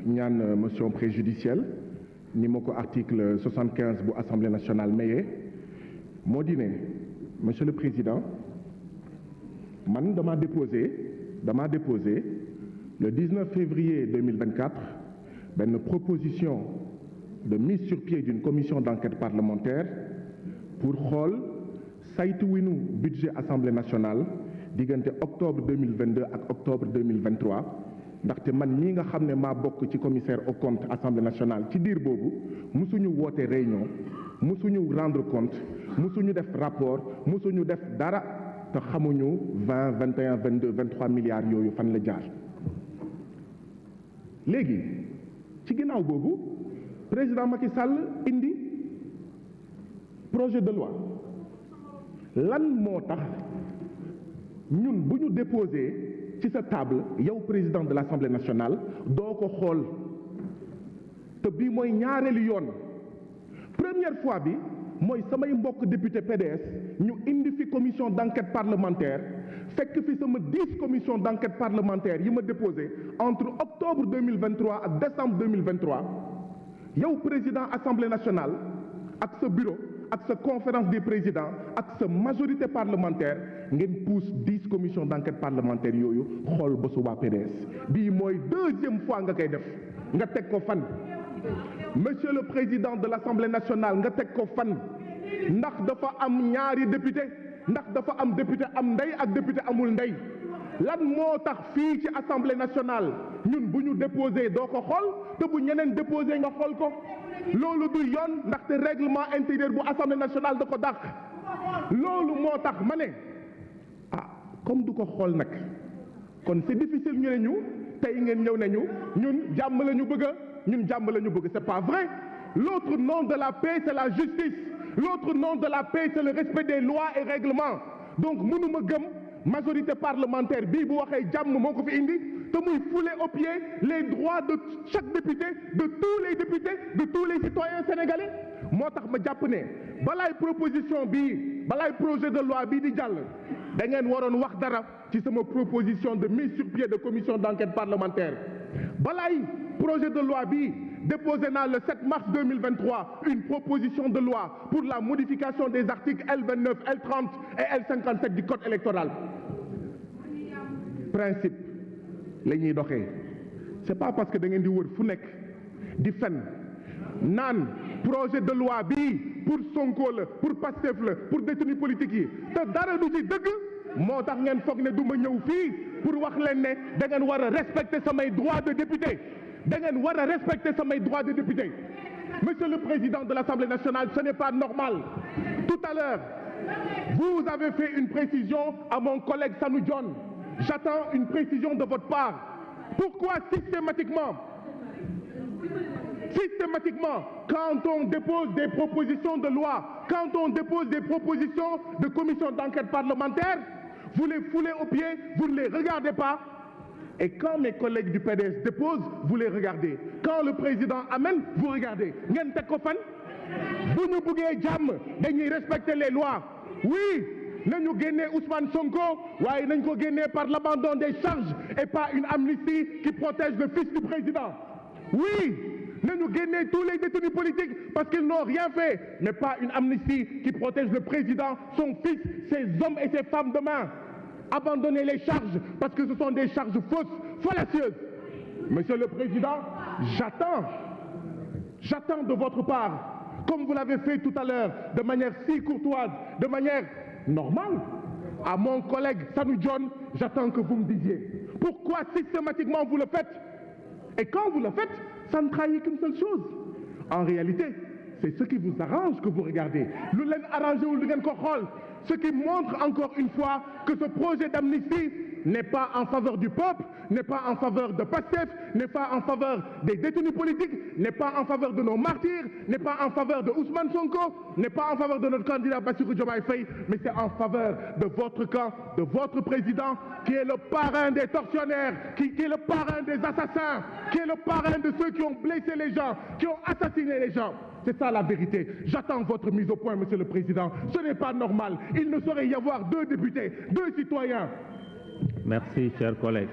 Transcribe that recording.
ñaan motion préjudicielle ni ma ko article 75 bu Assemblée nationale mayee moo di ne monsieur le président man dama déposé le 19 février 2024 benn proposition de mise sur pied d'une commission d'enquête parlementaire pour xool saytu winu budget Assemblée nationale diggante octobre 2022 ak octobre 2023 ndaxte man ñii nga xam ne maa bokk ci commissaire aux comptes Assemblée nationale ci diir boobu musuñu woote réunion musuñu rendre compte musuñu def rapport musuñu def dara te xamuñu 20 21 22 23 milliards yooyu fan la jaar. léegi ci ginnaaw boobu président Macky Sall indi projet de loi lan moo tax ñun bu ñu déposé ci sa table yow président de l'Assemblée nationale doo ko xool te bii mooy ñaareelu yoon première fois bi mooy samay mbokk député PDS ñu indi fi commission d'enquête parlementaire fekk fi sama 10 commission d'enquête parlementaire yi ma déposé entre octobre 2023 ak décembre 2023 yow président Assemblée nationale ak sa bureau ak sa conférence des présidents ak sa majorité parlementaire ngeen pousse 10 commissions d'enquête parlementaire yooyu xool ba su waa PDS bii mooy deuxième fois nga koy def nga teg ko fan monsieur le président de l'Assemblée nationale nga teg ko fan ndax dafa am ñaari député ndax dafa am député am ndey ak député amul ndey lan moo tax fii ci Assemblée nationale ñun bu ñu déposé doo ko xool te bu ñeneen déposé nga xool ko loolu du yoon ndaxte règlement intérieur bu Assemblée nationale da ko dàq loolu moo tax ma ne comme du ko xool nag kon c'est difficile ñu ne ñu tey ngeen ñëw nañu ñun jàmm la ñu bëgg ñun jàmm la ñu bëgg c'est pas vrai l'autre nom de la paix c'est la justice l'autre nom de la paix c'est le respect des lois et règlements donc mënuma gëm majorité parlementaire bii bu waxee jàmm moo ko fi indi te muy fouler aux pieds les droits de chaque député de tous les députés de tous les citoyens sénégalais moo tax ma jàpp ne balaay proposition bii balaay projet de loi bii di jàll da ngeen waroon wax dara ci sama proposition de mise sur pied de commission d'enquête parlementaire balaay projet de loi bii déposé naa le 7 mars 2023 une proposition de loi pour la modification des articles L29 L30 et L57 du code électoral principe la ñuy doxee c'est pas parce que da ngeen di wër fu nekk di fen naan projet de loi bii pour Sonko la pour Pastef la pour détenus politiques yi te dara du ci dëgg moo tax ngeen foog ne du ma ñëw fii pour wax leen ne da ngeen war a respecter samay droits de député da ngeen war a respecter samay droits de député monsieur le président de l'Assemblée nationale ce n'est pas normal tout à l'heure vous avez fait une précision à mon collègue Sanu Dione j'attends une précision de votre part pourquoi systématiquement quand on dépose des propositions de loi quand on dépose des propositions de commission d'enquête parlementaire vous les foulez aux pieds vous ne les regardez pas et quand mes collègues du PDS déposent vous les regardez quand le président amène vous regardez ngeen teg ko fan bu ñu bëggee jàmm dañuy respecter les lois oui nañu génnee Ousmane Sonko waaye nañ ko génnee par l'abandon des charges et pas une amnistie qui protège le fils du président oui nañu génnee tous les détenus politiques parce qu'ils n'ont rien fait mais pas une amnistie qui protège le président son fils ses hommes et ses femmes demain abandonner les charges parce que ce sont des charges fausses fallacieuses monsieur le président j'attends de votre part comme vous l'avez fait tout à l'heure de manière si courtoise de manière normale à mon collègue Sanu Dione j'attends que vous me disiez pourquoi systématiquement vous le faites et quand vous le faites ça ne trahit qu'une seule chose en réalité c'est ce qui vous arrange que vous regardez lu leen arrangé wul di ngeen ko xool ce qui montre encore une fois que ce projet d'amnistie n'est pas en faveur du peuple n'est pas en faveur de Pastef n'est pas en faveur des détenus politiques n'est pas en faveur de nos martyrs n'est pas en faveur de Ousmane Sonko n'est pas en faveur de notre candidat Bassirou Diomaye Faye mais c'est en faveur de votre camp de votre président qui est le parrain des tortionnaires qui est le parrain des assassins qui est le parrain de ceux qui ont blessé les gens qui ont assassiné les gens c'est ça la vérité j'attends votre mise au point monsieur le président ce n'est pas normal il ne saurait y avoir deux députés deux citoyens. Merci, chers collègues.